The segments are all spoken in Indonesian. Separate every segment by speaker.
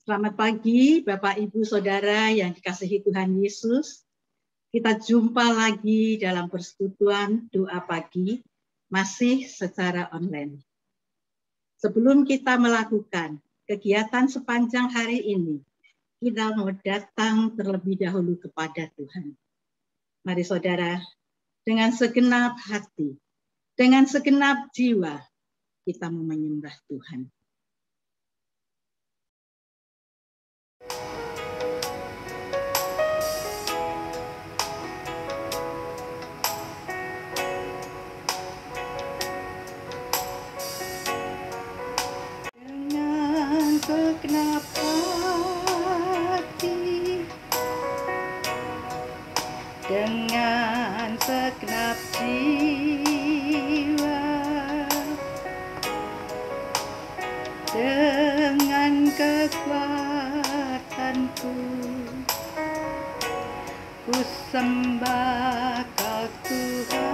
Speaker 1: Selamat pagi Bapak Ibu Saudara yang dikasihi Tuhan Yesus. Kita jumpa lagi dalam persekutuan doa pagi, masih secara online. Sebelum kita melakukan kegiatan sepanjang hari ini, kita mau datang terlebih dahulu kepada Tuhan. Mari saudara, dengan segenap hati, dengan segenap jiwa, kita mau menyembah Tuhan.
Speaker 2: Segenap hati, dengan segenap jiwa, dengan kekuatanku, ku sembah Kau Tuhan.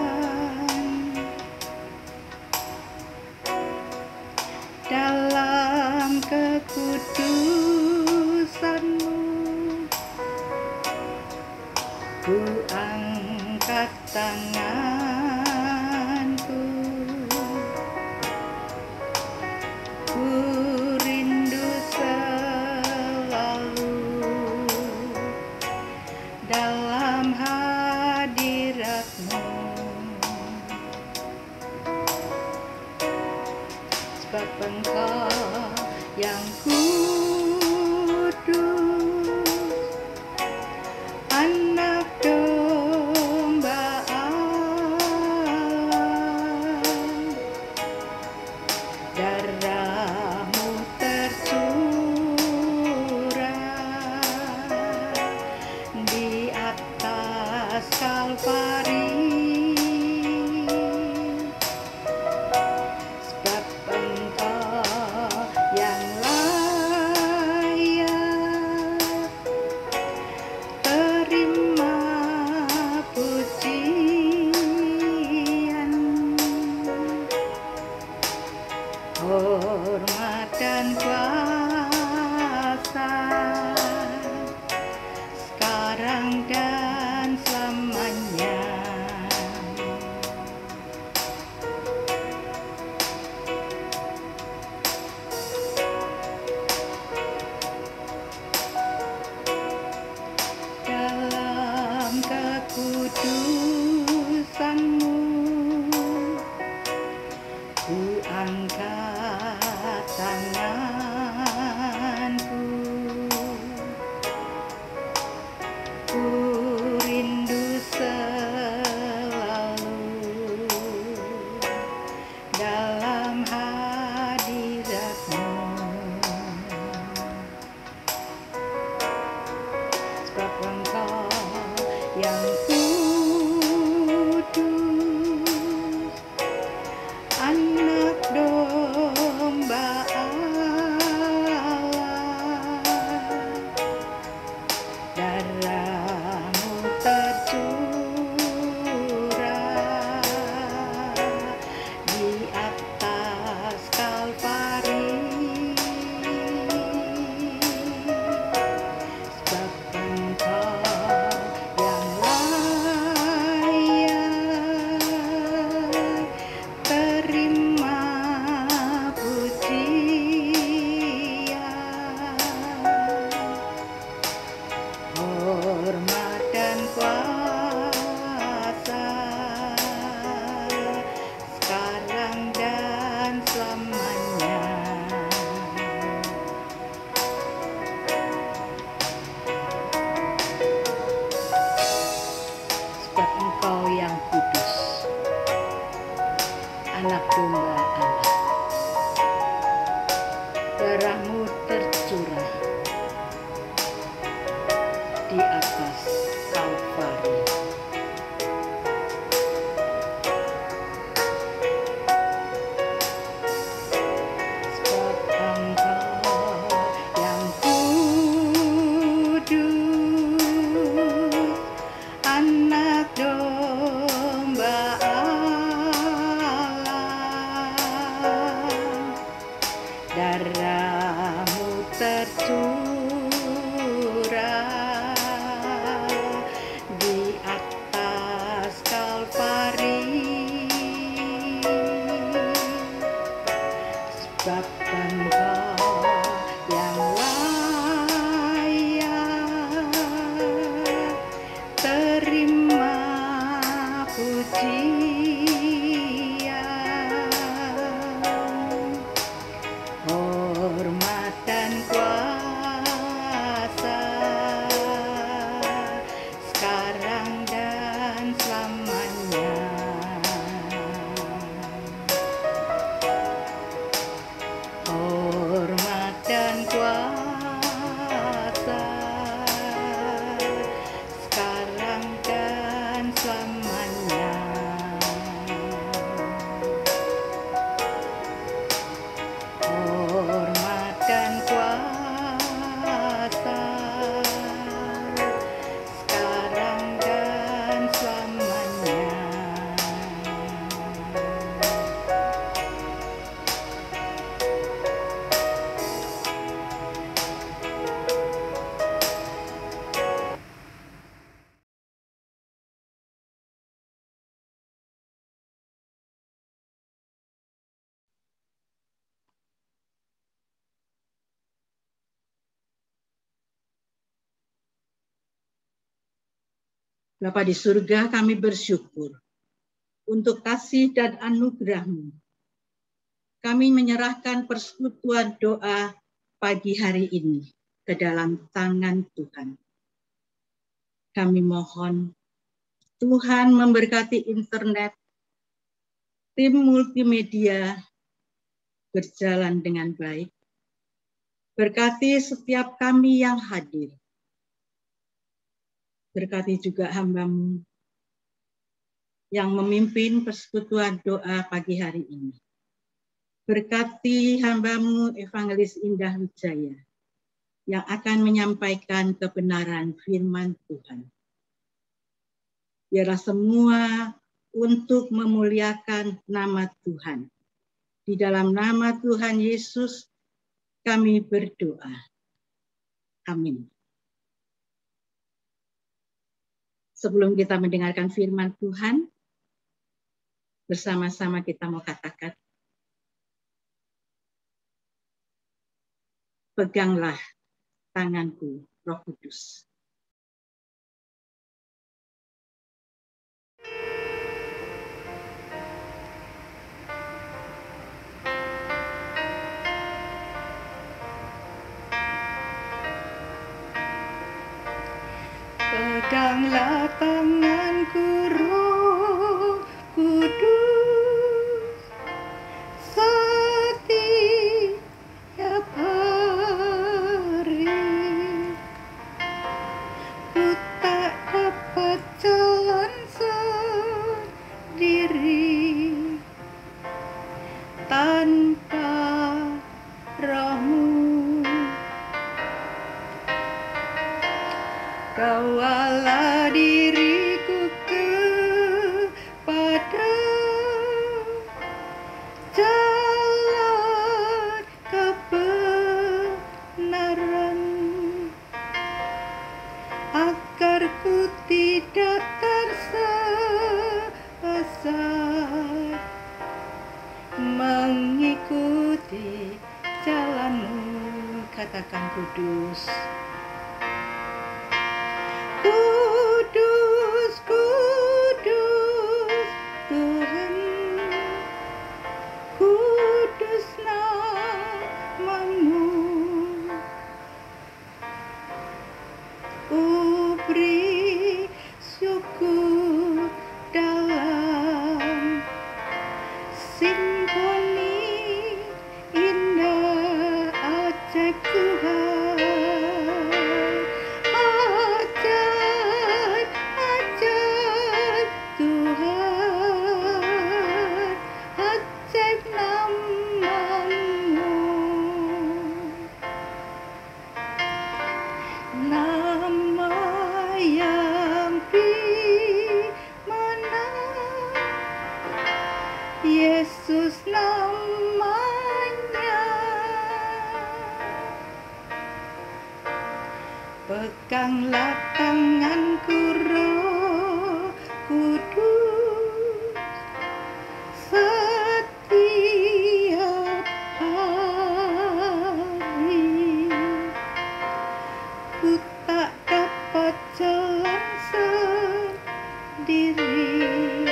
Speaker 2: Dalam kekudusan-Mu, ku angkat tanganku, ku rindu selalu dalam hadirat-Mu. Sebab Engkau yang kudus, Anak Domba Allah, darah-Mu tercurah di atas Kalvari. Hormat dan kuasa sekarang dan selamanya. Dalam kekudusan-Mu, ku angkat tanganku, ku rindu selalu dalam hadirat-Mu. Sebab Engkau yang kudus, Anak Domba Allah, darah-Mu tercurah di atas Kalvari. Sebab Engkau yang pujian, hormat dan kuasa, sekarang dan selamanya. Hormat dan kuasa, sekarang dan selamanya. Hormat dan kuasa, sekarang dan selamanya.
Speaker 1: Bapa di surga, kami bersyukur untuk kasih dan anugerah-Mu. Kami menyerahkan persekutuan doa pagi hari ini ke dalam tangan Tuhan. Kami mohon Tuhan memberkati internet, tim multimedia berjalan dengan baik. Berkati setiap kami yang hadir. Berkati juga hamba-Mu yang memimpin persekutuan doa pagi hari ini. Berkati hamba-Mu Evangelis Indah Wijaya yang akan menyampaikan kebenaran firman Tuhan. Biarlah semua untuk memuliakan nama Tuhan. Di dalam nama Tuhan Yesus kami berdoa. Amin. Sebelum kita mendengarkan firman Tuhan, bersama-sama kita mau katakan, peganglah tanganku, Roh Kudus.
Speaker 2: Peganglah tanganku, Roh Kudus, setiap hari. Ku tak dapat jalan sendiri tanpa Roh-Mu. Bawalah diriku kepada jalan kebenaran, agar ku tidak tersesat mengikuti jalan-Mu. Katakan kudus. Kudus, kudus, Tuhan, kudus nama-Mu. Beri syukur dalam simfoni indah ajaib Tuhan. Yesus namanya. Peganglah tanganku, Roh Kudus, setiap hari. Ku tak dapat jalan sendiri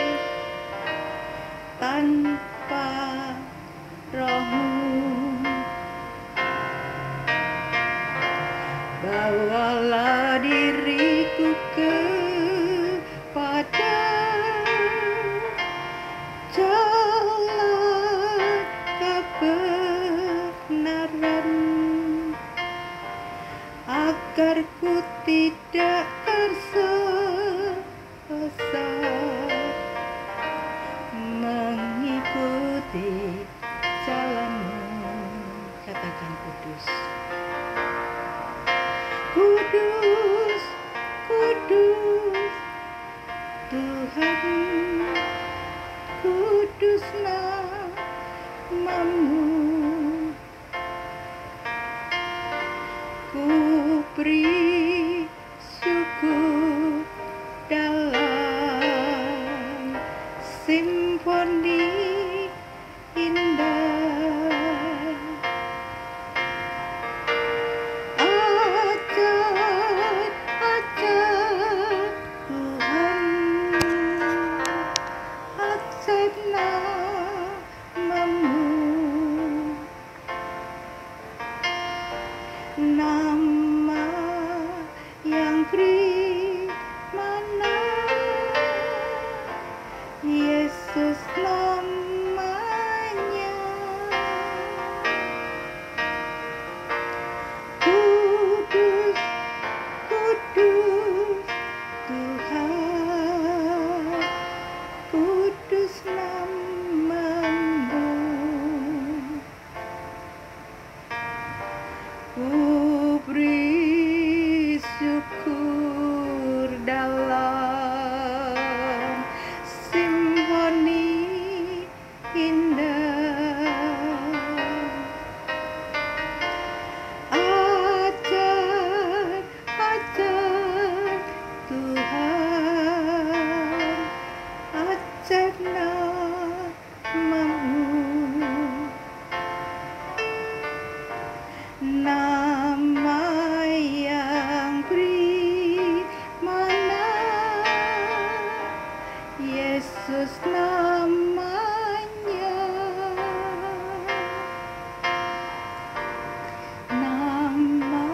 Speaker 2: simfoni indah. Ajar, ajar Tuhan, ajar namamu, nama yang primana, Yesus namanya. Kudus, kudus Tuhan, kudus namamu. Ku beri syukur dalam simfoni indah. Ajar, ajar Tuhan, ajar namamu, nama yang primana, Yesus namanya. Nama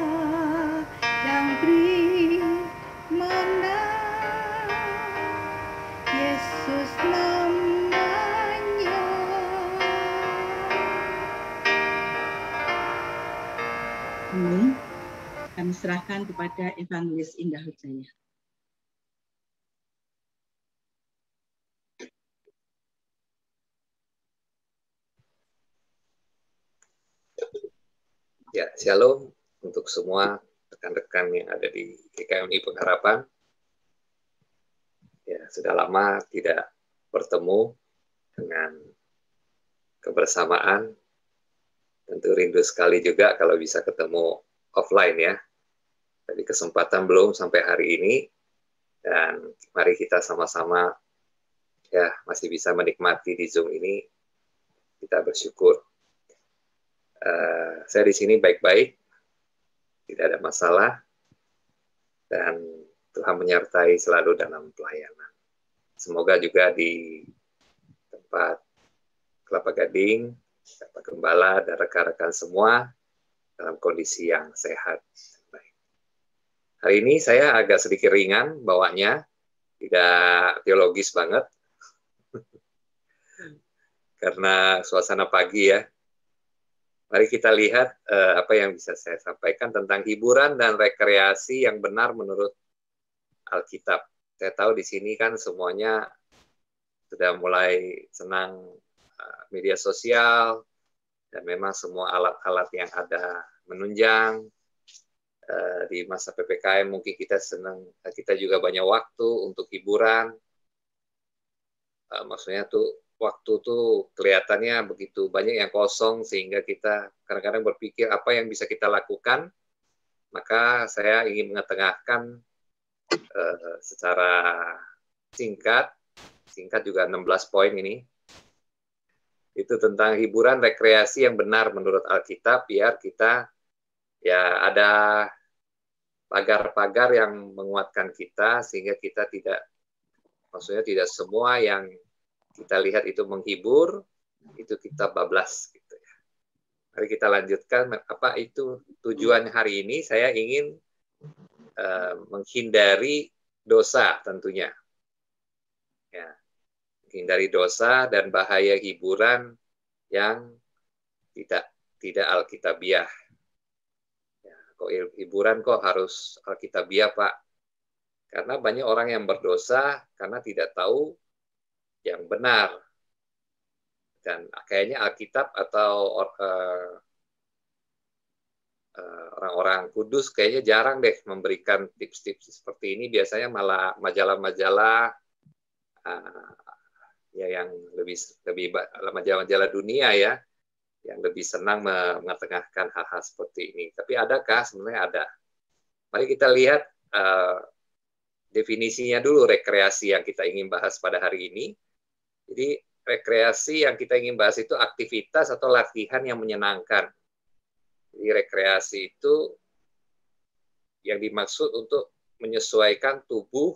Speaker 2: yang primana, Yesus namanya.
Speaker 1: Ini kami serahkan kepada Evangelis Indah Hujaya.
Speaker 3: Ya, shalom untuk semua rekan-rekan yang ada di GKMI Pengharapan. Ya, sudah lama tidak bertemu dengan kebersamaan. Tentu rindu sekali juga kalau bisa ketemu offline ya. Tapi kesempatan belum sampai hari ini. Dan mari kita sama-sama ya masih bisa menikmati di Zoom ini. Kita bersyukur. Saya di sini baik-baik, tidak ada masalah, dan Tuhan menyertai selalu dalam pelayanan. Semoga juga di tempat Kelapa Gading, Bapak Gembala, dan rekan-rekan semua dalam kondisi yang sehat. Baik. Hari ini saya agak sedikit ringan bawanya, tidak teologis banget, karena suasana pagi ya. Mari kita lihat apa yang bisa saya sampaikan tentang hiburan dan rekreasi yang benar menurut Alkitab. Saya tahu di sini kan semuanya sudah mulai senang media sosial, dan memang semua alat-alat yang ada menunjang. Di masa PPKM mungkin kita juga banyak waktu untuk hiburan. Maksudnya tuh waktu tuh kelihatannya begitu banyak yang kosong sehingga kita kadang-kadang berpikir apa yang bisa kita lakukan. Maka saya ingin mengetengahkan secara singkat juga 16 poin ini. Itu tentang hiburan rekreasi yang benar menurut Alkitab, biar kita ya ada pagar-pagar yang menguatkan kita sehingga kita tidak semua yang kita lihat itu menghibur, itu kita bablas gitu ya. Mari kita lanjutkan apa itu tujuan hari ini. Saya ingin menghindari dosa tentunya. Ya, menghindari dosa dan bahaya hiburan yang tidak alkitabiah. Ya, kok hiburan kok harus alkitabiah, Pak? Karena banyak orang yang berdosa karena tidak tahu yang benar. Dan kayaknya Alkitab atau orang-orang kudus kayaknya jarang deh memberikan tips-tips seperti ini. Biasanya malah majalah-majalah ya yang lebih majalah-majalah dunia ya, yang lebih senang mengetengahkan hal-hal seperti ini. Tapi adakah? Sebenarnya ada. Mari kita lihat definisinya dulu rekreasi yang kita ingin bahas pada hari ini. Jadi rekreasi yang kita ingin bahas itu aktivitas atau latihan yang menyenangkan. Jadi rekreasi itu yang dimaksud untuk menyesuaikan tubuh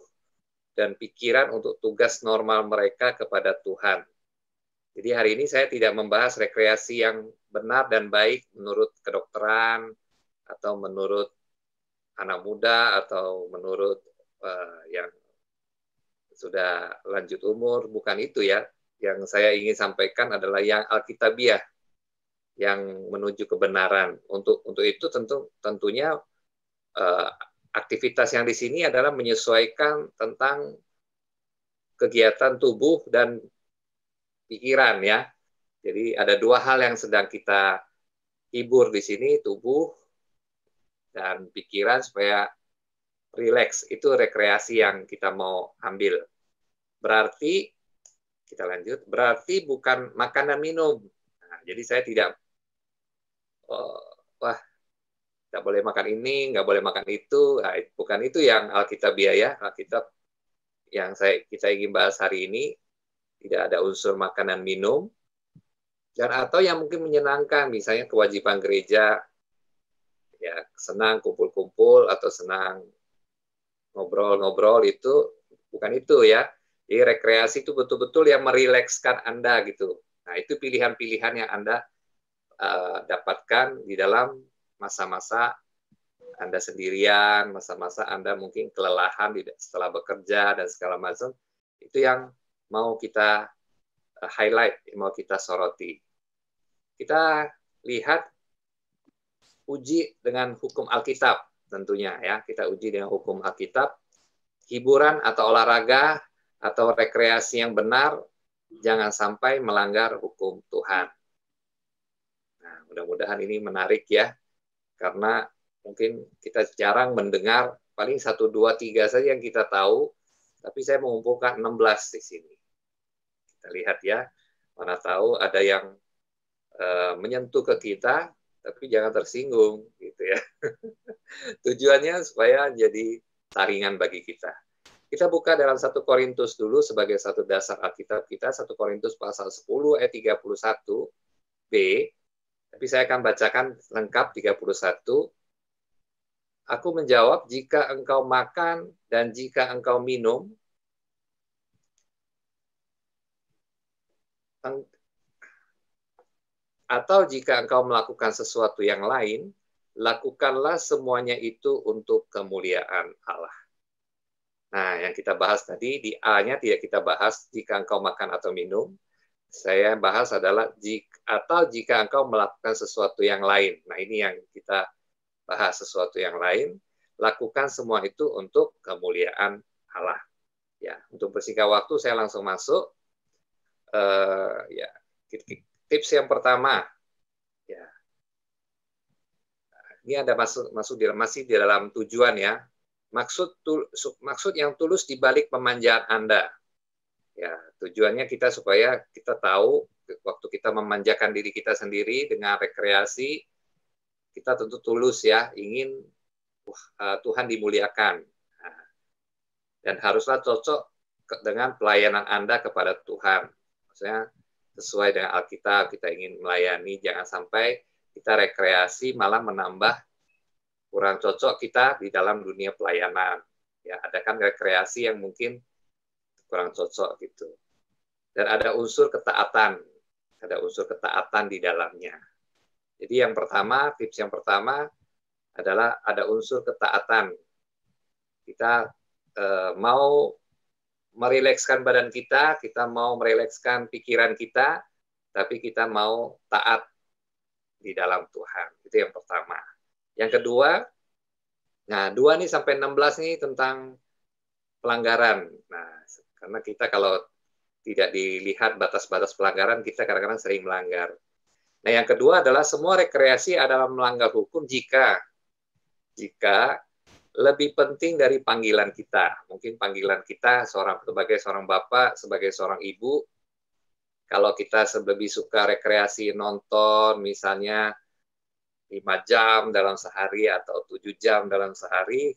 Speaker 3: dan pikiran untuk tugas normal mereka kepada Tuhan. Jadi hari ini saya tidak membahas rekreasi yang benar dan baik menurut kedokteran, atau menurut anak muda, atau menurut yang sudah lanjut umur. Bukan itu ya. Yang saya ingin sampaikan adalah yang alkitabiah, yang menuju kebenaran. Untuk itu tentunya aktivitas yang di sini adalah menyesuaikan tentang kegiatan tubuh dan pikiran ya. Jadi ada dua hal yang sedang kita hibur di sini, tubuh dan pikiran supaya rileks. Itu rekreasi yang kita mau ambil. Berarti kita lanjut, berarti bukan makan dan minum. Nah, jadi saya tidak nggak boleh makan ini, nggak boleh makan itu. Nah, bukan itu yang alkitabiah ya. Alkitab yang kita ingin bahas hari ini tidak ada unsur makan dan minum. Dan atau yang mungkin menyenangkan, misalnya kewajiban gereja, ya senang kumpul-kumpul atau senang ngobrol-ngobrol, itu bukan itu ya. Jadi rekreasi itu betul-betul yang merilekskan Anda gitu. Nah, itu pilihan-pilihan yang Anda dapatkan di dalam masa-masa Anda sendirian, masa-masa Anda mungkin kelelahan setelah bekerja dan segala macam. Itu yang mau kita highlight, mau kita soroti. Kita lihat uji dengan hukum Alkitab tentunya ya. Kita uji dengan hukum Alkitab. Hiburan atau olahraga atau rekreasi yang benar jangan sampai melanggar hukum Tuhan. Nah, mudah-mudahan ini menarik ya, karena mungkin kita jarang mendengar, paling 1, 2, 3 saja yang kita tahu, tapi saya mengumpulkan 16 di sini. Kita lihat ya, mana tahu ada yang menyentuh ke kita, tapi jangan tersinggung gitu ya. Tujuannya supaya jadi saringan bagi kita. Kita buka dalam 1 Korintus dulu sebagai satu dasar Alkitab kita, 1 Korintus pasal 10 ayat 31b. Tapi saya akan bacakan lengkap 31. Aku menjawab, jika engkau makan dan jika engkau minum, atau jika engkau melakukan sesuatu yang lain, lakukanlah semuanya itu untuk kemuliaan Allah. Nah, yang kita bahas tadi, di A-nya tidak kita bahas jika engkau makan atau minum. Saya bahas adalah jika engkau melakukan sesuatu yang lain. Nah, ini yang kita bahas, sesuatu yang lain. Lakukan semua itu untuk kemuliaan Allah. Ya, untuk bersingkat waktu, saya langsung masuk. Ya, tips yang pertama. Ya, ini ada masih di dalam tujuan ya. Maksud yang tulus di balik pemanjaan Anda. Ya, tujuannya kita supaya kita tahu waktu kita memanjakan diri kita sendiri dengan rekreasi, kita tentu tulus ya, ingin Tuhan dimuliakan. Nah, dan haruslah cocok dengan pelayanan Anda kepada Tuhan. Maksudnya sesuai dengan Alkitab, kita ingin melayani, jangan sampai kita rekreasi malah menambah kurang cocok kita di dalam dunia pelayanan. Ya, ada kan rekreasi yang mungkin kurang cocok gitu. Dan ada unsur ketaatan. Ada unsur ketaatan di dalamnya. Jadi tips yang pertama adalah ada unsur ketaatan. Kita mau merilekskan badan kita mau merilekskan pikiran kita, tapi kita mau taat di dalam Tuhan. Itu yang pertama. Yang kedua, nah 2 nih sampai 16 nih tentang pelanggaran. Nah, karena kita kalau tidak dilihat batas-batas pelanggaran, kita kadang-kadang sering melanggar. Nah, yang kedua adalah semua rekreasi adalah melanggar hukum jika lebih penting dari panggilan kita. Mungkin panggilan kita sebagai seorang bapak, sebagai seorang ibu, kalau kita lebih suka rekreasi nonton, misalnya 5 jam dalam sehari atau 7 jam dalam sehari,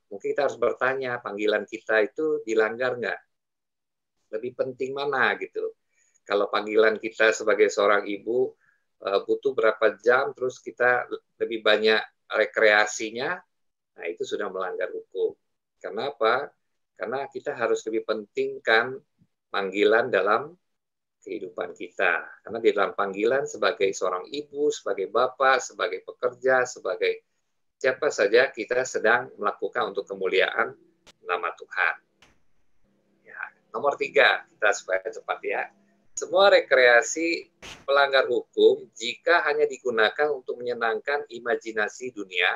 Speaker 3: mungkin kita harus bertanya, panggilan kita itu dilanggar nggak? lebih penting mana gitu. Kalau panggilan kita sebagai seorang ibu butuh berapa jam, terus kita lebih banyak rekreasinya, nah itu sudah melanggar hukum. Kenapa? Karena kita harus lebih pentingkan panggilan dalam kehidupan kita. Karena di dalam panggilan sebagai seorang ibu, sebagai bapak, sebagai pekerja, sebagai siapa saja, kita sedang melakukan untuk kemuliaan nama Tuhan. Ya, nomor 3, kita supaya cepat ya. Semua rekreasi melanggar hukum jika hanya digunakan untuk menyenangkan imajinasi dunia,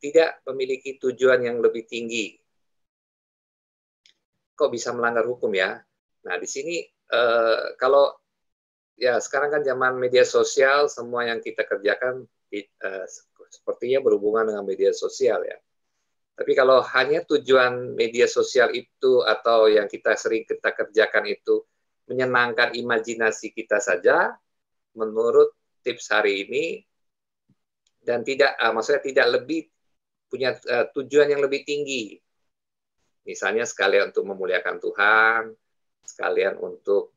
Speaker 3: tidak memiliki tujuan yang lebih tinggi. Kok bisa melanggar hukum ya? Nah, di sini kalau ya sekarang kan zaman media sosial, semua yang kita kerjakan sepertinya berhubungan dengan media sosial ya. Tapi kalau hanya tujuan media sosial itu atau yang kita sering kita kerjakan itu menyenangkan imajinasi kita saja, menurut tips hari ini, dan tidak, maksudnya tidak lebih punya tujuan yang lebih tinggi. Misalnya sekalian untuk memuliakan Tuhan, sekalian untuk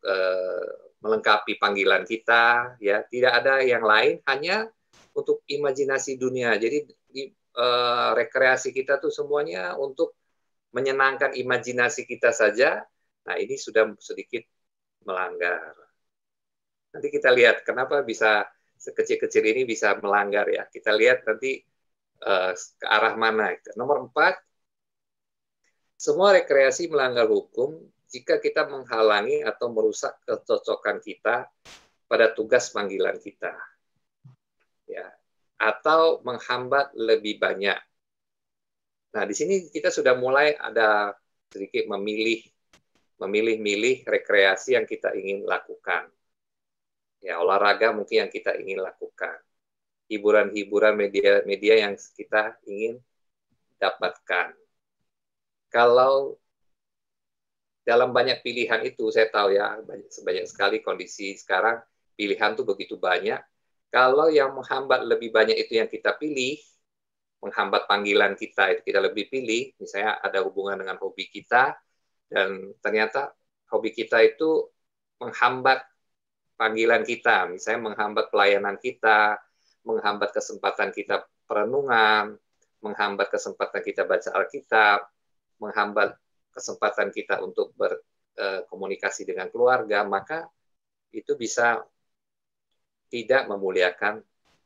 Speaker 3: melengkapi panggilan kita, ya tidak ada yang lain, hanya untuk imajinasi dunia. Jadi rekreasi kita tuh semuanya untuk menyenangkan imajinasi kita saja. Nah ini sudah sedikit melanggar. Nanti kita lihat kenapa bisa sekecil-kecil ini bisa melanggar ya. Kita lihat nanti ke arah mana. Nomor 4, semua rekreasi melanggar hukum jika kita menghalangi atau merusak kecocokan kita pada tugas panggilan kita. Ya, atau menghambat lebih banyak. Nah, di sini kita sudah mulai ada sedikit memilih-milih rekreasi yang kita ingin lakukan. Ya, olahraga mungkin yang kita ingin lakukan. Hiburan-hiburan media yang kita ingin dapatkan. Kalau dalam banyak pilihan itu, saya tahu ya, banyak sekali kondisi sekarang, pilihan tuh begitu banyak. Kalau yang menghambat lebih banyak itu yang kita pilih, menghambat panggilan kita itu kita lebih pilih, misalnya ada hubungan dengan hobi kita, dan ternyata hobi kita itu menghambat panggilan kita, misalnya menghambat pelayanan kita, menghambat kesempatan kita perenungan, menghambat kesempatan kita baca Alkitab, menghambat kesempatan kita untuk berkomunikasi dengan keluarga, maka itu bisa tidak memuliakan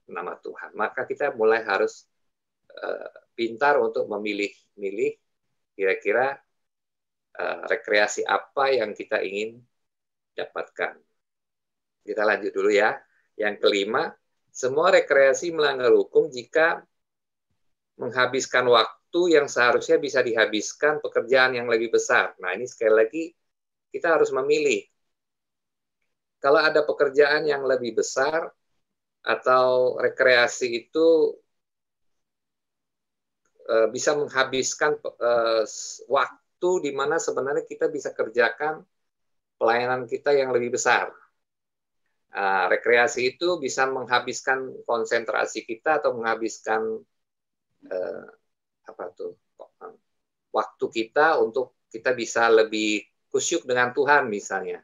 Speaker 3: nama Tuhan. Maka kita mulai harus pintar untuk memilih-milih kira-kira rekreasi apa yang kita ingin dapatkan. Kita lanjut dulu ya. Yang kelima, semua rekreasi melanggar hukum jika menghabiskan waktu yang seharusnya bisa dihabiskan pekerjaan yang lebih besar. Nah, ini sekali lagi kita harus memilih. Kalau ada pekerjaan yang lebih besar atau rekreasi itu bisa menghabiskan waktu di mana sebenarnya kita bisa kerjakan pelayanan kita yang lebih besar. Rekreasi itu bisa menghabiskan konsentrasi kita atau menghabiskan waktu kita untuk kita bisa lebih kusyuk dengan Tuhan misalnya.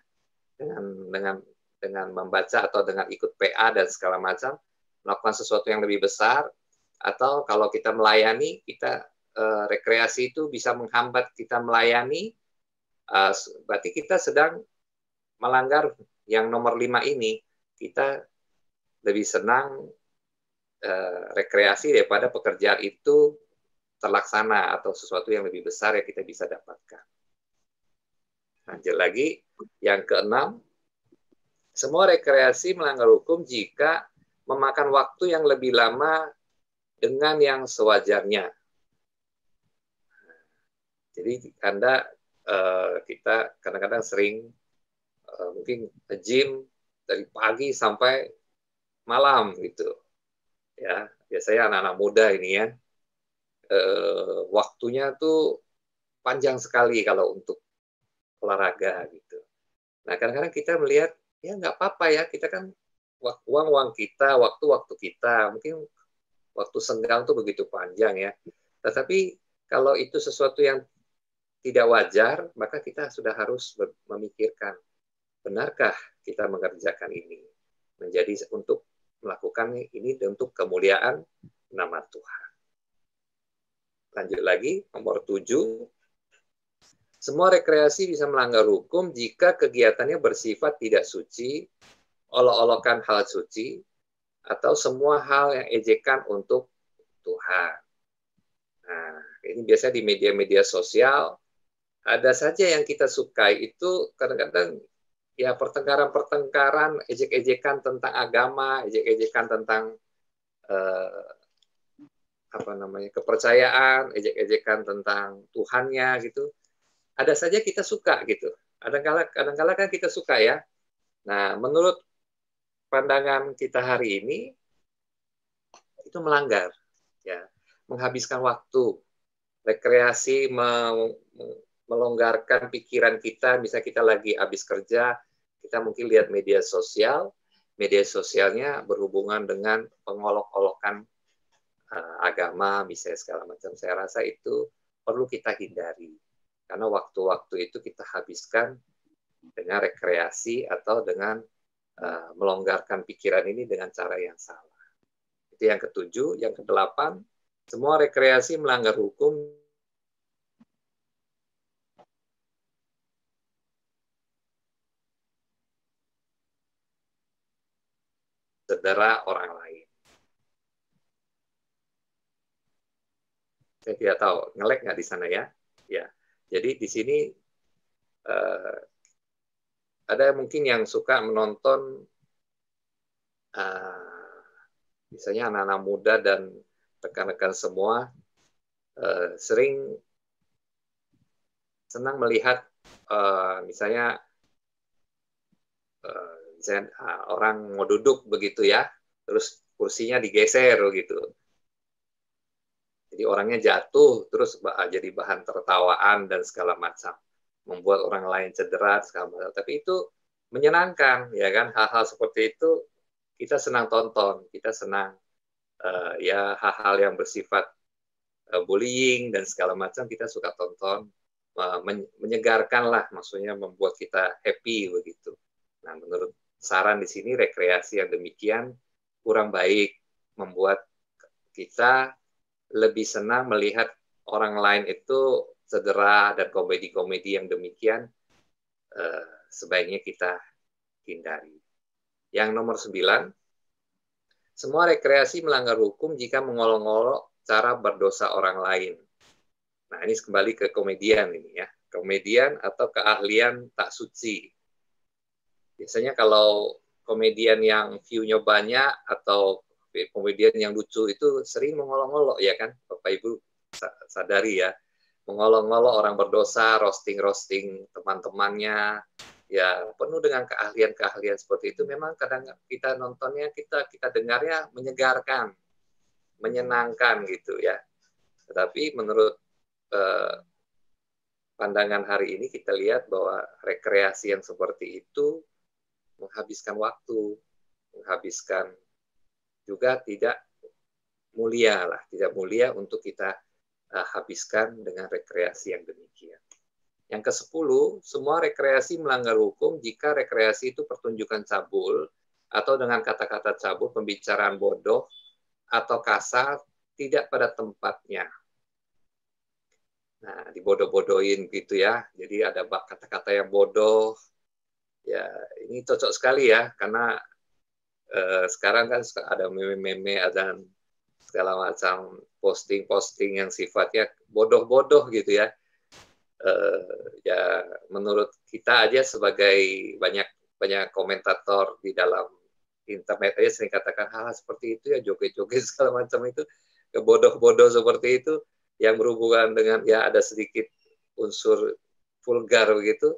Speaker 3: Dengan membaca atau dengan ikut PA dan segala macam, melakukan sesuatu yang lebih besar, atau kalau kita melayani, kita rekreasi itu bisa menghambat kita melayani, berarti kita sedang melanggar yang nomor 5 ini. Kita lebih senang rekreasi daripada pekerjaan itu terlaksana atau sesuatu yang lebih besar yang kita bisa dapatkan. Lanjut lagi, yang keenam, semua rekreasi melanggar hukum jika memakan waktu yang lebih lama dengan yang sewajarnya. Jadi kita kadang-kadang sering mungkin gym dari pagi sampai malam gitu. Ya, biasanya anak-anak muda ini ya, waktunya tuh panjang sekali kalau untuk olahraga gitu. Nah, kadang-kadang kita melihat, ya nggak apa-apa ya, kita kan uang kita, waktu kita, mungkin waktu senggang tuh begitu panjang ya. Tetapi kalau itu sesuatu yang tidak wajar, maka kita sudah harus memikirkan, benarkah kita mengerjakan ini menjadi untuk melakukan ini untuk kemuliaan nama Tuhan. Lanjut lagi, nomor 7. Semua rekreasi bisa melanggar hukum jika kegiatannya bersifat tidak suci, olok-olokan hal suci, atau semua hal yang ejekan untuk Tuhan. Nah, ini biasanya di media-media sosial, ada saja yang kita sukai itu kadang-kadang ya pertengkaran-pertengkaran, ejek-ejekan tentang agama, ejek-ejekan tentang kepercayaan, ejek-ejekan tentang Tuhannya gitu. Ada saja kita suka gitu. Kadang-kala kan kita suka ya. Nah, menurut pandangan kita hari ini itu melanggar ya, menghabiskan waktu, rekreasi, melonggarkan pikiran kita. Misalnya kita lagi habis kerja, kita mungkin lihat media sosialnya berhubungan dengan pengolok-olokan agama, misalnya segala macam. Saya rasa itu perlu kita hindari. Karena waktu-waktu itu kita habiskan dengan rekreasi atau dengan melonggarkan pikiran ini dengan cara yang salah. Itu yang ke-7. Yang ke-8, semua rekreasi melanggar hukum cedera orang lain. Saya tidak tahu, nge-lag nggak di sana ya? Ya. Jadi di sini ada mungkin yang suka menonton, misalnya anak-anak muda dan rekan-rekan semua sering senang melihat misalnya orang mau duduk begitu ya, terus kursinya digeser begitu. Jadi orangnya jatuh, terus jadi bahan tertawaan dan segala macam, membuat orang lain cedera segala macam. Tapi itu menyenangkan, ya kan? Hal-hal seperti itu kita senang tonton, kita senang ya hal-hal yang bersifat bullying dan segala macam kita suka tonton, menyegarkan lah, maksudnya membuat kita happy begitu. Nah, menurut saran di sini rekreasi yang demikian kurang baik, membuat kita lebih senang melihat orang lain itu cedera, dan komedi-komedi yang demikian sebaiknya kita hindari. Yang nomor 9, semua rekreasi melanggar hukum jika mengolok-olok cara berdosa orang lain. Nah, ini kembali ke komedian ini ya. Komedian atau keahlian tak suci. Biasanya kalau komedian yang view-nya banyak atau komedian yang lucu itu sering mengolok-olok ya kan, Bapak Ibu sadari ya, mengolok-olok orang berdosa, roasting teman-temannya, ya penuh dengan keahlian-keahlian seperti itu. Memang kadang kita nontonnya, kita dengarnya menyegarkan, menyenangkan gitu ya. Tetapi menurut pandangan hari ini kita lihat bahwa rekreasi yang seperti itu menghabiskan waktu, menghabiskan juga tidak mulia lah, tidak mulia untuk kita habiskan dengan rekreasi yang demikian. Yang ke-10, semua rekreasi melanggar hukum jika rekreasi itu pertunjukan cabul atau dengan kata-kata cabul, pembicaraan bodoh atau kasar, tidak pada tempatnya. Nah, dibodoh-bodohin gitu ya. Jadi ada kata-kata yang bodoh. Ya, ini cocok sekali ya, karena sekarang kan ada meme-meme, ada segala macam posting-posting yang sifatnya bodoh-bodoh gitu ya. Ya menurut kita aja sebagai banyak komentator di dalam internet aja sering katakan hal seperti itu ya, joget-joget segala macam itu, bodoh-bodoh seperti itu yang berhubungan dengan ya ada sedikit unsur vulgar begitu.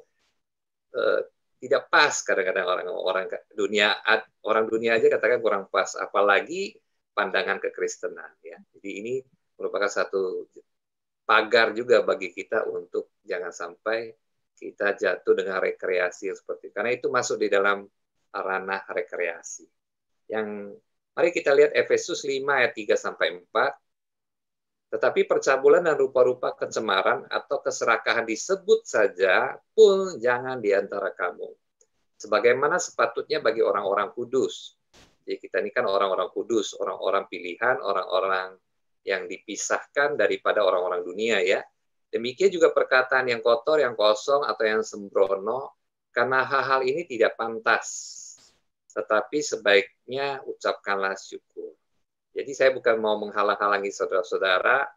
Speaker 3: Tidak pas kadang-kadang orang dunia aja katakan kurang pas, apalagi pandangan kekristenan ya. Jadi ini merupakan satu pagar juga bagi kita untuk jangan sampai kita jatuh dengan rekreasi seperti itu, karena itu masuk di dalam ranah rekreasi. Yang mari kita lihat Efesus 5 ayat 3 sampai 4. Tetapi percabulan dan rupa-rupa kecemaran atau keserakahan disebut saja pun jangan di antara kamu. Sebagaimana sepatutnya bagi orang-orang kudus. Jadi kita ini kan orang-orang kudus, orang-orang pilihan, orang-orang yang dipisahkan daripada orang-orang dunia ya. Demikian juga perkataan yang kotor, yang kosong, atau yang sembrono, karena hal-hal ini tidak pantas. Tetapi sebaiknya ucapkanlah syukur. Jadi saya bukan mau menghalang-halangi saudara-saudara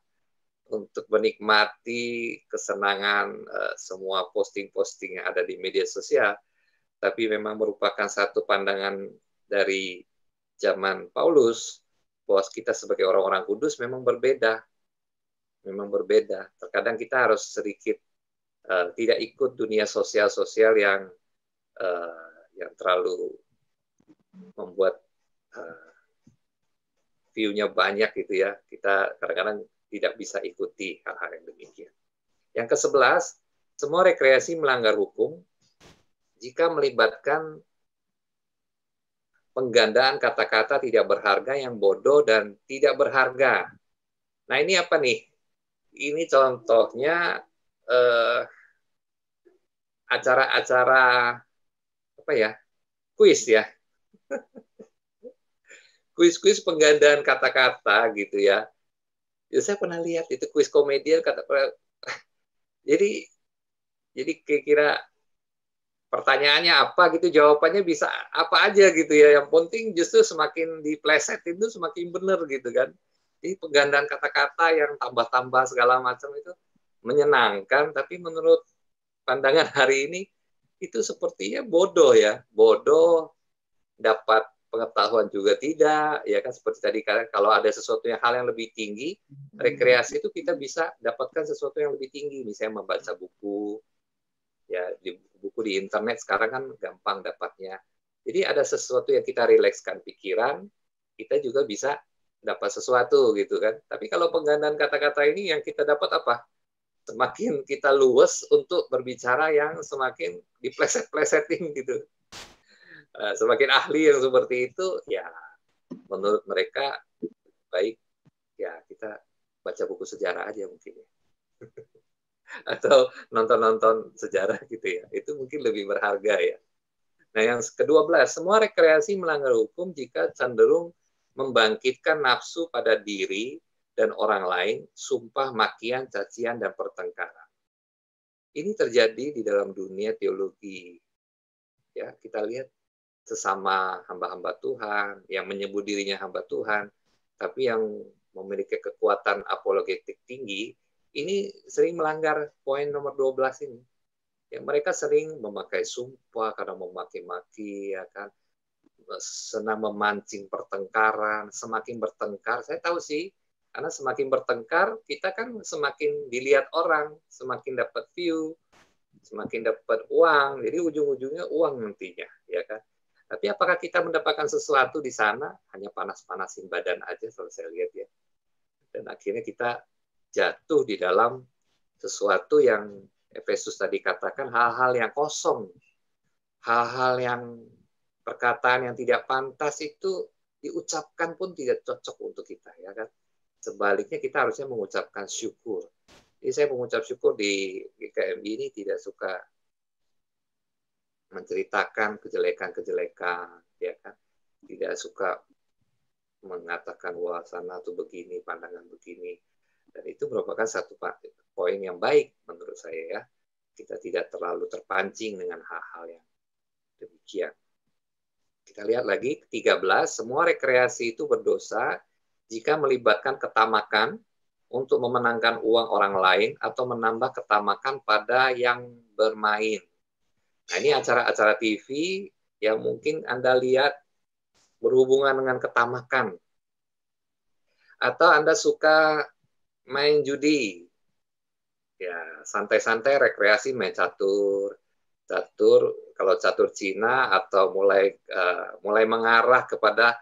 Speaker 3: untuk menikmati kesenangan semua posting-posting yang ada di media sosial, tapi memang merupakan satu pandangan dari zaman Paulus, bahwa kita sebagai orang-orang kudus memang berbeda. Memang berbeda. Terkadang kita harus sedikit tidak ikut dunia sosial-sosial yang terlalu membuat view-nya banyak gitu ya. Kita kadang-kadang tidak bisa ikuti hal-hal yang demikian. Yang ke-11, semua rekreasi melanggar hukum jika melibatkan penggandaan kata-kata tidak berharga, yang bodoh dan tidak berharga. Nah ini apa nih? Ini contohnya acara-acara apa ya? Kuis ya. Kuis-kuis penggandaan kata-kata gitu ya. Ya saya pernah lihat itu kuis komedian kata. Jadi kira-kira pertanyaannya apa gitu, jawabannya bisa apa aja gitu ya. Yang penting justru semakin dipleset itu semakin benar gitu kan. Jadi penggandaan kata-kata yang tambah-tambah segala macam itu menyenangkan, tapi menurut pandangan hari ini itu sepertinya bodoh ya. Bodoh, dapat pengetahuan juga tidak, ya kan, seperti tadi kalau ada sesuatu yang hal yang lebih tinggi, rekreasi itu kita bisa dapatkan sesuatu yang lebih tinggi, misalnya membaca buku, ya di buku di internet sekarang kan gampang dapatnya. Jadi ada sesuatu yang kita rilekskan pikiran, kita juga bisa dapat sesuatu gitu kan. Tapi kalau penggandaan kata-kata ini yang kita dapat apa? Semakin kita luwes untuk berbicara yang semakin dipleset-plesetin gitu. Semakin ahli yang seperti itu, ya menurut mereka baik ya kita baca buku sejarah aja mungkin ya. Atau nonton-nonton sejarah gitu ya. Itu mungkin lebih berharga ya. Nah yang ke-12, semua rekreasi melanggar hukum jika cenderung membangkitkan nafsu pada diri dan orang lain, sumpah, makian, cacian, dan pertengkaran. Ini terjadi di dalam dunia teologi. Ya, kita lihat sesama hamba-hamba Tuhan, yang menyebut dirinya hamba Tuhan, tapi yang memiliki kekuatan apologetik tinggi, ini sering melanggar poin nomor 12 ini. Ya, mereka sering memakai sumpah karena memaki-maki, ya kan, senang memancing pertengkaran, semakin bertengkar. Saya tahu sih, karena semakin bertengkar, kita kan semakin dilihat orang, semakin dapat view, semakin dapat uang, jadi ujung-ujungnya uang nantinya, ya kan. Tapi apakah kita mendapatkan sesuatu di sana? Hanya panas-panasin badan aja, kalau saya lihat ya. Dan akhirnya kita jatuh di dalam sesuatu yang Efesus tadi katakan, hal-hal yang kosong, hal-hal yang perkataan yang tidak pantas itu diucapkan pun tidak cocok untuk kita, ya kan. Sebaliknya kita harusnya mengucapkan syukur. Jadi saya mengucap syukur di GKMI ini tidak suka menceritakan kejelekan-kejelekan, ya kan. Tidak suka mengatakan wah sana tuh begini, pandangan begini. Dan itu merupakan satu poin yang baik menurut saya ya. Kita tidak terlalu terpancing dengan hal-hal yang demikian. Kita lihat lagi 13, semua rekreasi itu berdosa jika melibatkan ketamakan untuk memenangkan uang orang lain atau menambah ketamakan pada yang bermain. Nah, ini acara-acara TV yang mungkin Anda lihat berhubungan dengan ketamakan. Atau Anda suka main judi. Ya, santai-santai rekreasi main catur. Catur, kalau catur Cina atau mulai mengarah kepada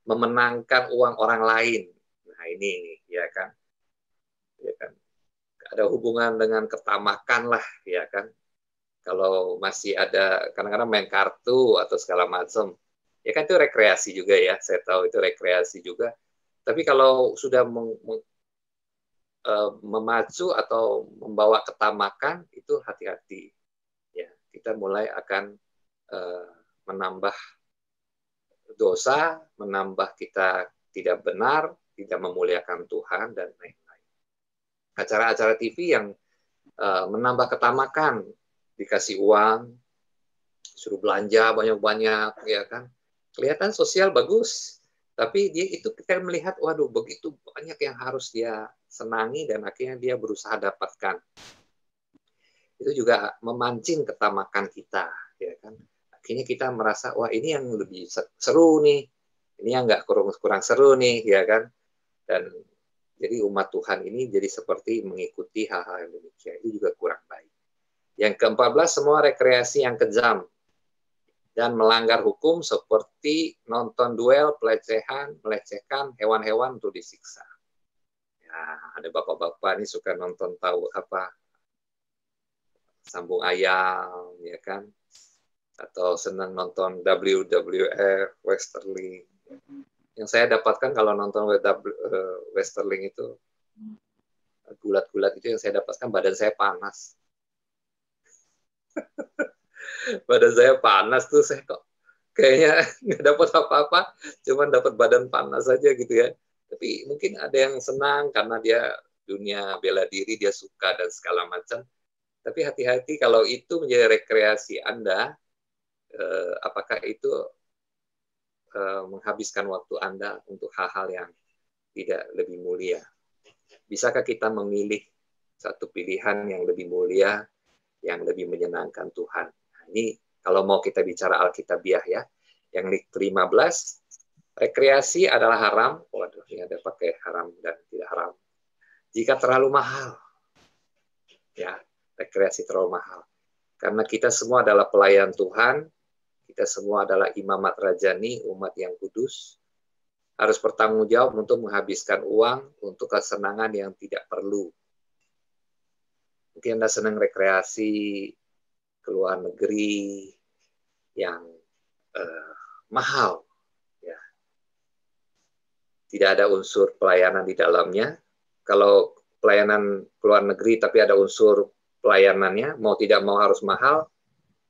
Speaker 3: memenangkan uang orang lain. Nah, ini ya kan. Ya kan. Ada hubungan dengan ketamakan lah, ya kan. Kalau masih ada kadang-kadang main kartu atau segala macam, ya kan itu rekreasi juga ya. Saya tahu itu rekreasi juga. Tapi kalau sudah memacu atau membawa ketamakan, itu hati-hati. Ya, kita mulai akan menambah dosa, menambah kita tidak benar, tidak memuliakan Tuhan, dan lain-lain. Acara-acara TV yang menambah ketamakan, dikasih uang, suruh belanja banyak-banyak, ya kan? Kelihatan sosial bagus, tapi dia itu kita melihat, waduh, begitu banyak yang harus dia senangi dan akhirnya dia berusaha dapatkan. Itu juga memancing ketamakan kita, ya kan? Akhirnya kita merasa, wah ini yang lebih seru nih, ini yang nggak kurang seru nih, ya kan? Dan jadi umat Tuhan ini jadi seperti mengikuti hal-hal yang demikian, itu juga kurang baik. Yang ke-14, semua rekreasi yang kejam dan melanggar hukum seperti nonton duel, pelecehan, melecehkan hewan-hewan untuk disiksa. Ya, ada bapak-bapak ini suka nonton tahu apa sambung ayam, ya kan? Atau senang nonton WWF, Westerling. Yang saya dapatkan kalau nonton Westerling itu, gulat-gulat itu yang saya dapatkan, badan saya panas. Badan saya panas tuh, saya kok kayaknya nggak dapat apa-apa, cuman dapat badan panas saja gitu ya. Tapi mungkin ada yang senang karena dia dunia bela diri, dia suka dan segala macam. Tapi hati-hati kalau itu menjadi rekreasi Anda, apakah itu menghabiskan waktu Anda untuk hal-hal yang tidak lebih mulia. Bisakah kita memilih satu pilihan yang lebih mulia, yang lebih menyenangkan Tuhan? Nah, ini kalau mau kita bicara Alkitabiah ya. Yang ke-15, rekreasi adalah haram. Waduh, ini ada pakai haram dan tidak haram. Jika terlalu mahal. Ya, rekreasi terlalu mahal. Karena kita semua adalah pelayan Tuhan, kita semua adalah imamat rajani, umat yang kudus, harus bertanggung jawab untuk menghabiskan uang untuk kesenangan yang tidak perlu. Mungkin Anda senang rekreasi ke luar negeri yang mahal, ya. Tidak ada unsur pelayanan di dalamnya. Kalau pelayanan ke luar negeri tapi ada unsur pelayanannya, mau tidak mau harus mahal,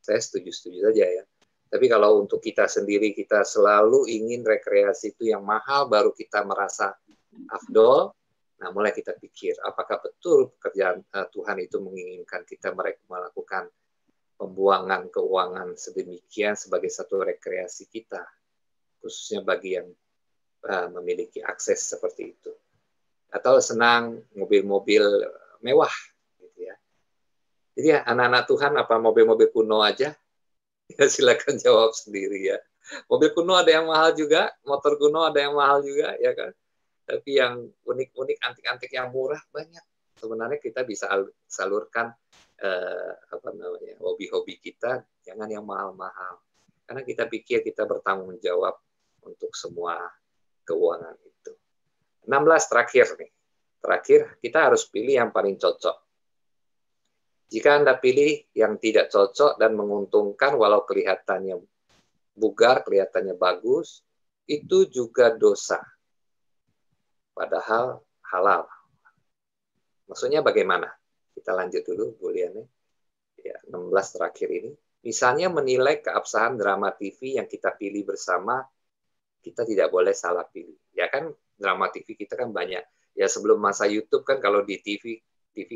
Speaker 3: saya setuju-setuju saja ya. Tapi kalau untuk kita sendiri, kita selalu ingin rekreasi itu yang mahal, baru kita merasa afdol. Nah, mulai kita pikir, apakah betul pekerjaan Tuhan itu menginginkan kita melakukan pembuangan keuangan sedemikian sebagai satu rekreasi kita, khususnya bagi yang memiliki akses seperti itu. Atau senang mobil-mobil mewah. Gitu ya. Jadi anak-anak Tuhan, apa mobil-mobil kuno aja? Ya, silakan jawab sendiri ya. Mobil kuno ada yang mahal juga, motor kuno ada yang mahal juga, ya kan. Tapi yang unik-unik, antik-antik yang murah banyak. Sebenarnya kita bisa salurkan hobi-hobi kita, jangan yang mahal-mahal. Karena kita pikir kita bertanggung jawab untuk semua keuangan itu. 16 terakhir nih. Terakhir, kita harus pilih yang paling cocok. Jika Anda pilih yang tidak cocok dan menguntungkan, walau kelihatannya bugar, kelihatannya bagus, itu juga dosa. Padahal halal. Maksudnya bagaimana? Kita lanjut dulu, Bu Liane. Ya, 16 terakhir ini. Misalnya menilai keabsahan drama TV yang kita pilih bersama, kita tidak boleh salah pilih. Ya kan, drama TV kita kan banyak. Ya sebelum masa YouTube kan kalau di TV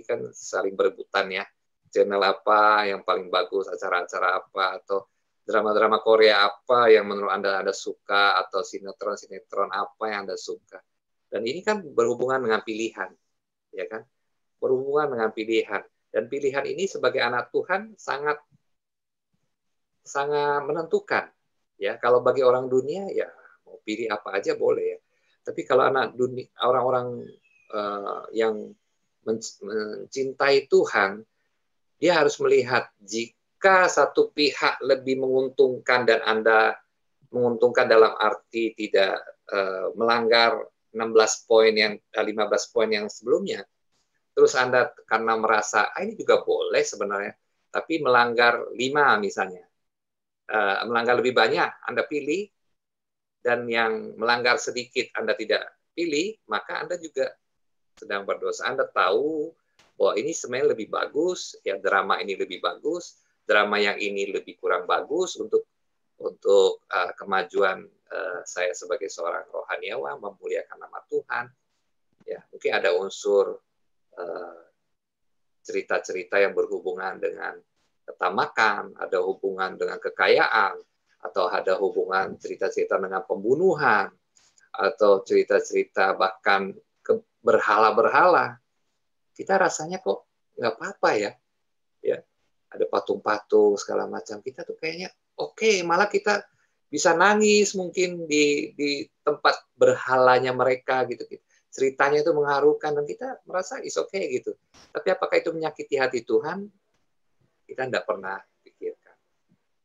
Speaker 3: kan saling berebutan ya. Channel apa yang paling bagus, acara-acara apa, atau drama-drama Korea apa yang menurut Anda suka, atau sinetron-sinetron apa yang Anda suka. Dan ini kan berhubungan dengan pilihan, ya kan? Berhubungan dengan pilihan. Dan pilihan ini sebagai anak Tuhan sangat menentukan. Ya, kalau bagi orang dunia ya mau pilih apa aja boleh ya. Tapi kalau anak dunia, orang-orang yang mencintai Tuhan, dia harus melihat jika satu pihak lebih menguntungkan dan Anda menguntungkan dalam arti tidak melanggar 15 poin yang sebelumnya. Terus Anda karena merasa ini juga boleh sebenarnya, tapi melanggar 5 misalnya. Melanggar lebih banyak Anda pilih, dan yang melanggar sedikit Anda tidak pilih, maka Anda juga sedang berdosa, Anda tahu bahwa ini sebenarnya lebih bagus, ya drama ini lebih bagus, drama yang ini lebih kurang bagus untuk kemajuan saya sebagai seorang rohaniawan, memuliakan nama Tuhan. Ya, mungkin ada unsur cerita-cerita yang berhubungan dengan ketamakan, ada hubungan dengan kekayaan, atau ada hubungan cerita-cerita dengan pembunuhan, atau cerita-cerita bahkan berhala-berhala. Kita rasanya kok nggak apa-apa ya. Ada patung-patung segala macam. Kita tuh kayaknya oke, malah kita bisa nangis mungkin di tempat berhalanya mereka gitu. Ceritanya itu mengharukan dan kita merasa is okay gitu. Tapi apakah itu menyakiti hati Tuhan? Kita tidak pernah pikirkan.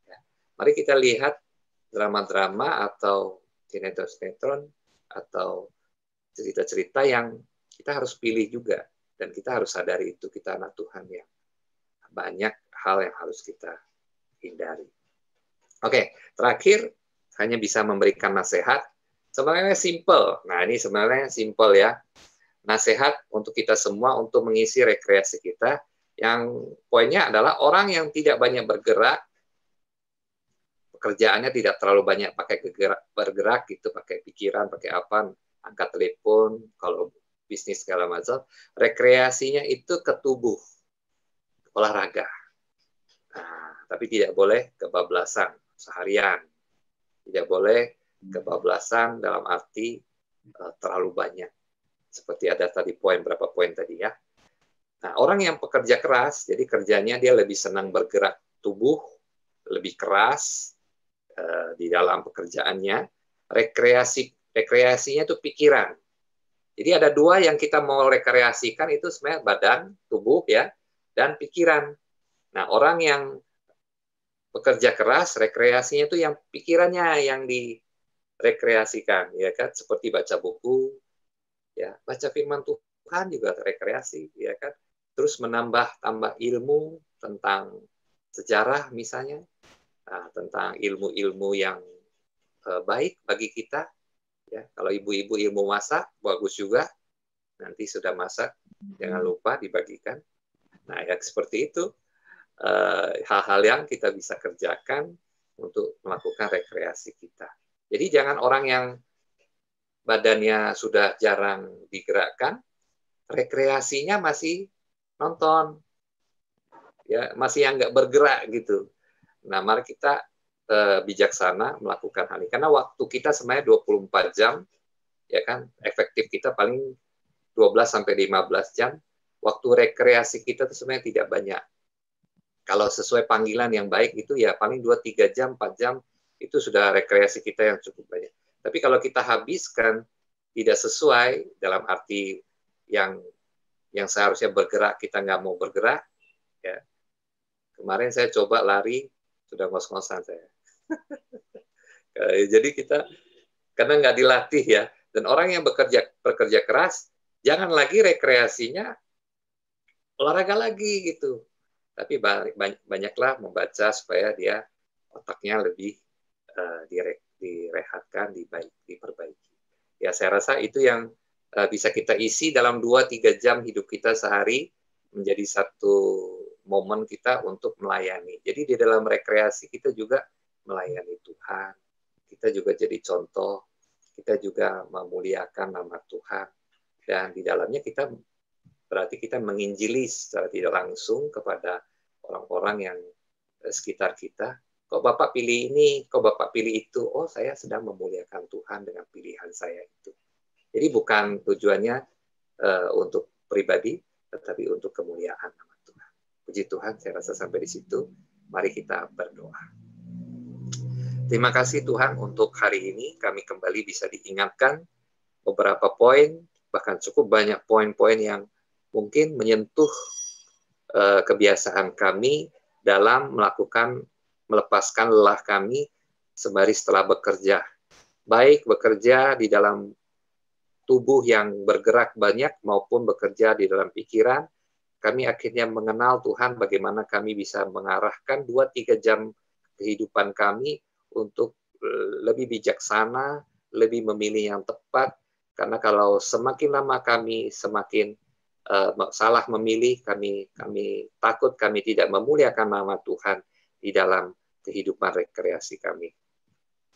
Speaker 3: Ya. Mari kita lihat drama-drama atau sinetron-sinetron atau cerita-cerita yang kita harus pilih juga. Dan kita harus sadari itu kita anak Tuhan yang banyak hal yang harus kita hindari. Oke, terakhir hanya bisa memberikan nasihat. Sebenarnya simple. Nah, ini sebenarnya simple ya. Nasihat untuk kita semua untuk mengisi rekreasi kita. Yang poinnya adalah orang yang tidak banyak bergerak, pekerjaannya tidak terlalu banyak pakai bergerak gitu, pakai pikiran, pakai apa, angkat telepon, kalau bisnis segala macam, rekreasinya itu ke tubuh, olahraga. Nah, tapi tidak boleh kebablasan seharian. Tidak boleh kebablasan dalam arti terlalu banyak. Seperti ada tadi berapa poin tadi ya. Nah, orang yang pekerja keras, jadi kerjanya dia lebih senang bergerak tubuh, lebih keras di dalam pekerjaannya. Rekreasinya itu pikiran. Jadi ada dua yang kita mau rekreasikan itu sebenarnya badan, tubuh ya, dan pikiran. Nah, orang yang bekerja keras, rekreasinya itu yang pikirannya yang direkreasikan, ya kan? Seperti baca buku, ya, baca firman Tuhan juga rekreasi, ya kan? Terus tambah ilmu tentang sejarah misalnya, tentang ilmu-ilmu yang baik bagi kita. Ya, kalau ibu-ibu ilmu masak bagus juga. Nanti sudah masak, jangan lupa dibagikan. Nah, ya seperti itu. Hal-hal yang kita bisa kerjakan untuk melakukan rekreasi kita. Jadi jangan orang yang badannya sudah jarang digerakkan, rekreasinya masih nonton, ya masih yang nggak bergerak gitu. Nah, mari kita bijaksana melakukan hal ini. Karena waktu kita sebenarnya 24 jam, ya kan, efektif kita paling 12-15 jam. Waktu rekreasi kita itu sebenarnya tidak banyak. Kalau sesuai panggilan yang baik itu ya paling 2-3 jam, 4 jam, itu sudah rekreasi kita yang cukup banyak. Tapi kalau kita habiskan tidak sesuai, dalam arti yang seharusnya bergerak, kita nggak mau bergerak, ya. Kemarin saya coba lari, sudah ngos-ngosan saya. Jadi kita, karena nggak dilatih ya, dan orang yang bekerja keras, jangan lagi rekreasinya olahraga lagi gitu. Tapi banyaklah membaca supaya dia otaknya lebih direhatkan, diperbaiki. Ya, saya rasa itu yang bisa kita isi dalam 2-3 jam hidup kita sehari, menjadi satu momen kita untuk melayani. Jadi di dalam rekreasi kita juga melayani Tuhan. Kita juga jadi contoh. Kita juga memuliakan nama Tuhan. Dan di dalamnya berarti kita menginjili secara tidak langsung kepada orang-orang yang sekitar kita. Kok Bapak pilih ini, kok Bapak pilih itu. Oh, saya sedang memuliakan Tuhan dengan pilihan saya itu. Jadi bukan tujuannya untuk pribadi, tetapi untuk kemuliaan nama Tuhan. Puji Tuhan, saya rasa sampai di situ. Mari kita berdoa. Terima kasih Tuhan untuk hari ini kami kembali bisa diingatkan beberapa poin, bahkan cukup banyak poin-poin yang mungkin menyentuh kebiasaan kami dalam melepaskan lelah kami sembari setelah bekerja. Baik bekerja di dalam tubuh yang bergerak banyak maupun bekerja di dalam pikiran, kami akhirnya mengenal Tuhan bagaimana kami bisa mengarahkan 2-3 jam kehidupan kami untuk lebih bijaksana, lebih memilih yang tepat, Karena kalau semakin lama kami semakin salah memilih, kami takut kami tidak memuliakan nama Tuhan di dalam kehidupan rekreasi kami.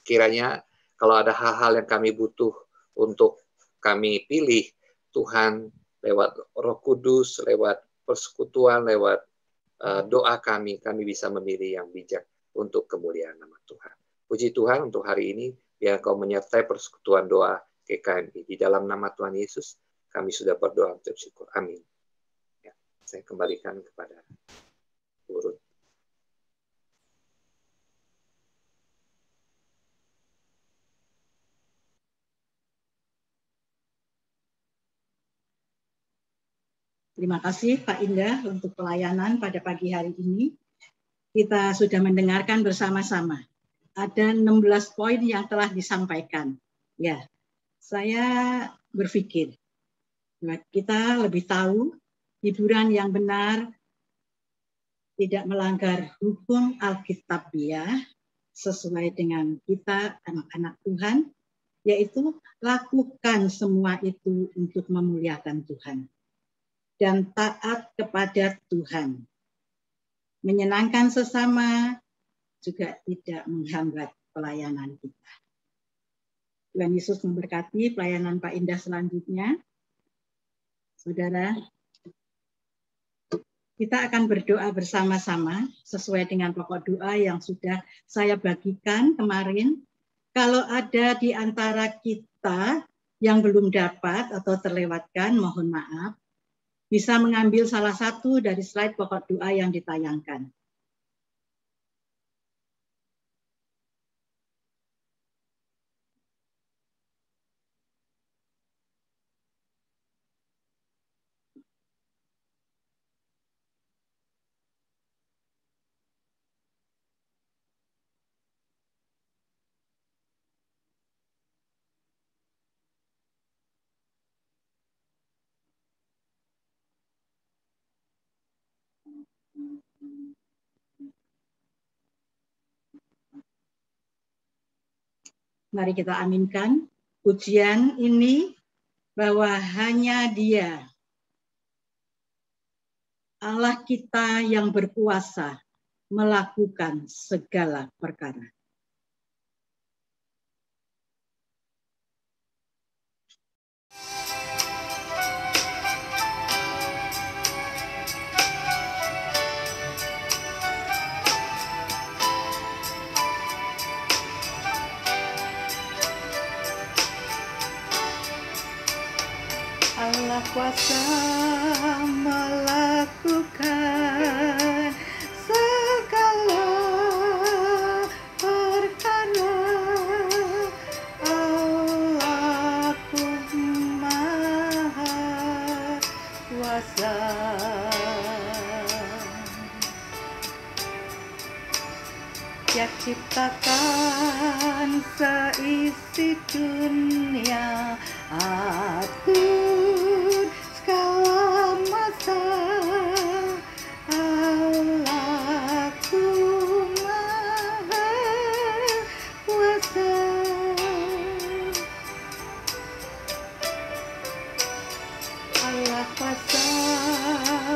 Speaker 3: Kiranya kalau ada hal-hal yang kami butuh untuk kami pilih, Tuhan lewat Roh Kudus, lewat persekutuan, lewat doa kami bisa memilih yang bijak untuk kemuliaan nama Tuhan. Puji Tuhan untuk hari ini, biar Kau menyertai persekutuan doa GKMI. Di dalam nama Tuhan Yesus, kami sudah berdoa untuk syukur. Amin. Ya, saya kembalikan kepada Urut.
Speaker 1: Terima kasih Pak Indah untuk pelayanan pada pagi hari ini. Kita sudah mendengarkan bersama-sama. Ada 16 poin yang telah disampaikan. Ya, saya berpikir kita lebih tahu hiburan yang benar tidak melanggar hukum Alkitabiah sesuai dengan kita anak-anak Tuhan, yaitu lakukan semua itu untuk memuliakan Tuhan dan taat kepada Tuhan. Menyenangkan sesama juga tidak menghambat pelayanan kita. Tuhan Yesus memberkati pelayanan Pak Indah selanjutnya. Saudara, kita akan berdoa bersama-sama sesuai dengan pokok doa yang sudah saya bagikan kemarin. Kalau ada di antara kita yang belum dapat atau terlewatkan, mohon maaf, bisa mengambil salah satu dari slide pokok doa yang ditayangkan. Mari kita aminkan pujian ini bahwa hanya Dia, Allah kita yang berkuasa melakukan segala perkara.
Speaker 2: Allah kuasa melakukan segala perkara. Allahku maha kuasa. Dia ciptakan seisi dunia, atur segala masa. Allahku maha kuasa. Allah kuasa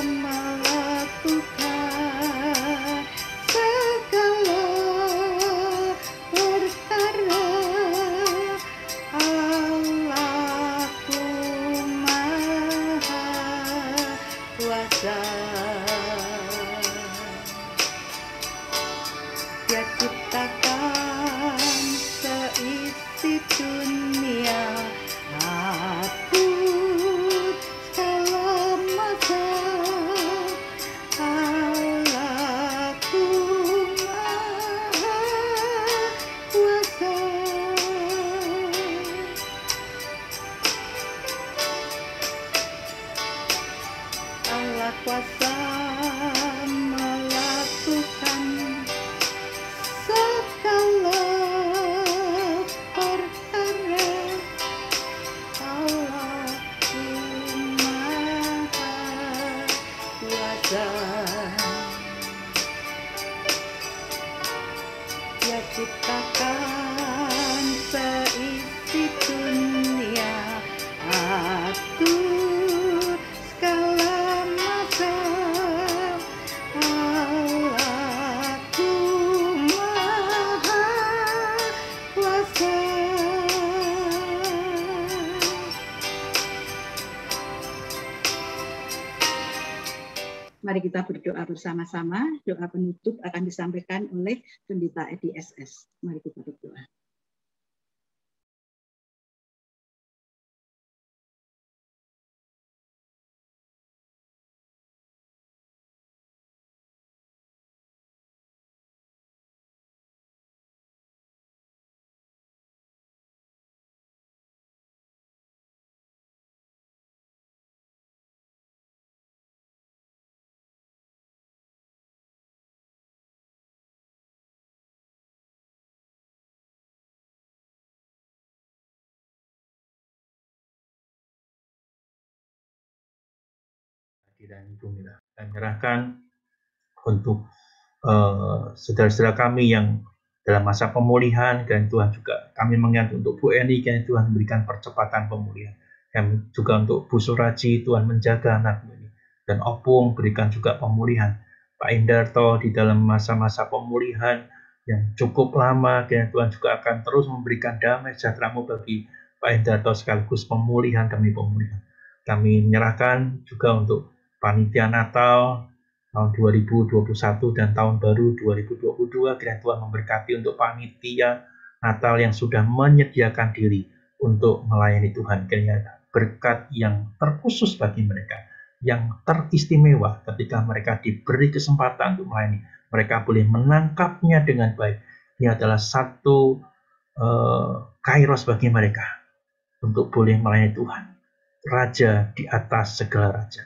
Speaker 2: melakukan segala perkara. Allahku maha kuasa. Dia ciptakan seisi dunia, atur segala masa. Allahku maha kuasa. Allah kuasa melakukan segala perkara. Allahku maha kuasa. Dia ciptakan seisi dunia,
Speaker 1: Mari kita berdoa bersama-sama. Doa penutup akan disampaikan oleh Pendeta Edi SS. Mari kita berdoa.
Speaker 4: Dan Ibu Mila, saya menyerahkan untuk saudara-saudara kami yang dalam masa pemulihan, dan Tuhan juga kami mengingat untuk Bu Eni, dan Tuhan memberikan percepatan pemulihan. Kami juga untuk Bu Suraji, Tuhan menjaga anak ini, dan Opung berikan juga pemulihan. Pak Indarto di dalam masa-masa pemulihan yang cukup lama, dan Tuhan juga akan terus memberikan damai sejahtera-Mu bagi Pak Indarto sekaligus pemulihan demi pemulihan. Kami menyerahkan juga untuk panitia Natal tahun 2021 dan tahun baru 2022, kiranya Tuhan memberkati untuk panitia Natal yang sudah menyediakan diri untuk melayani Tuhan. Kiranya berkat yang terkhusus bagi mereka, yang teristimewa ketika mereka diberi kesempatan untuk melayani. Mereka boleh menangkapnya dengan baik. Ini adalah satu kairos bagi mereka untuk boleh melayani Tuhan, Raja di atas segala raja.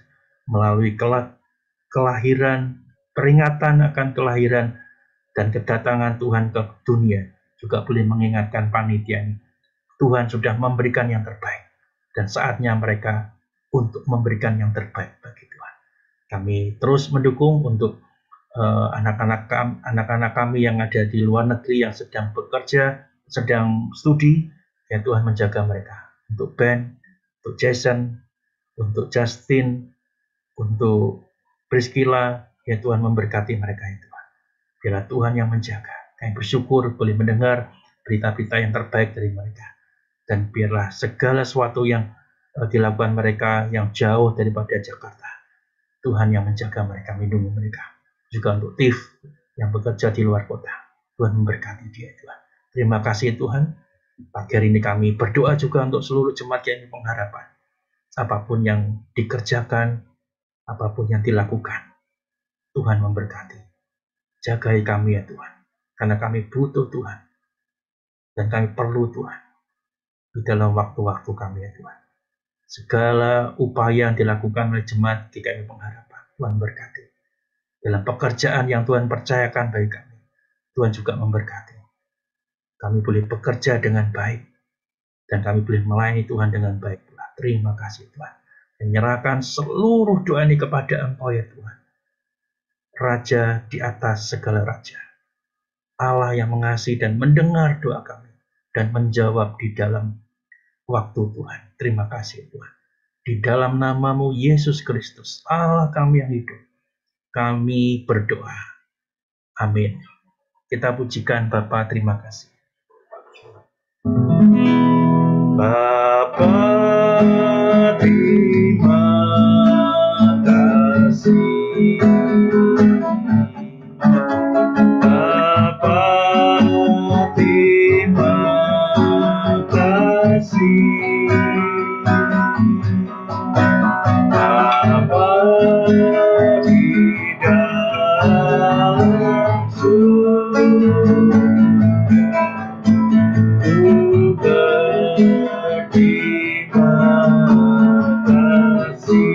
Speaker 4: Melalui kelahiran, peringatan akan kelahiran dan kedatangan Tuhan ke dunia, juga boleh mengingatkan panitia ini. Tuhan sudah memberikan yang terbaik, dan saatnya mereka untuk memberikan yang terbaik bagi Tuhan. Kami terus mendukung untuk anak-anak kami yang ada di luar negeri, yang sedang bekerja, sedang studi, ya Tuhan menjaga mereka. Untuk Ben, untuk Jason, untuk Justin, untuk Priscilla, ya Tuhan memberkati mereka itu. Biarlah Tuhan yang menjaga. Kami bersyukur boleh mendengar berita-berita yang terbaik dari mereka. Dan biarlah segala sesuatu yang dilakukan mereka yang jauh daripada Jakarta, Tuhan yang menjaga mereka, melindungi mereka. Juga untuk Tiff yang bekerja di luar kota, Tuhan memberkati dia, Tuhan. Terima kasih Tuhan. Pagi hari ini kami berdoa juga untuk seluruh jemaat yang pengharapan. Apapun yang dikerjakan, apapun yang dilakukan, Tuhan memberkati. Jagai kami ya Tuhan, karena kami butuh Tuhan, dan kami perlu Tuhan di dalam waktu-waktu kami ya Tuhan. Segala upaya yang dilakukan oleh jemaat di kami pengharapan, Tuhan berkati. Dalam pekerjaan yang Tuhan percayakan bagi kami, Tuhan juga memberkati. Kami boleh bekerja dengan baik, dan kami boleh melayani Tuhan dengan baik. Terima kasih Tuhan. Menyerahkan seluruh doa ini kepada Engkau ya Tuhan, Raja di atas segala raja, Allah yang mengasihi dan mendengar doa kami, dan menjawab di dalam waktu Tuhan. Terima kasih Tuhan. Di dalam nama-Mu Yesus Kristus, Allah kami yang hidup, kami berdoa. Amin. Kita pujikan Bapa, terima kasih. Bapa, terima kasih. Bapa, terima kasih. Bapa di dalam surga, terima kasih.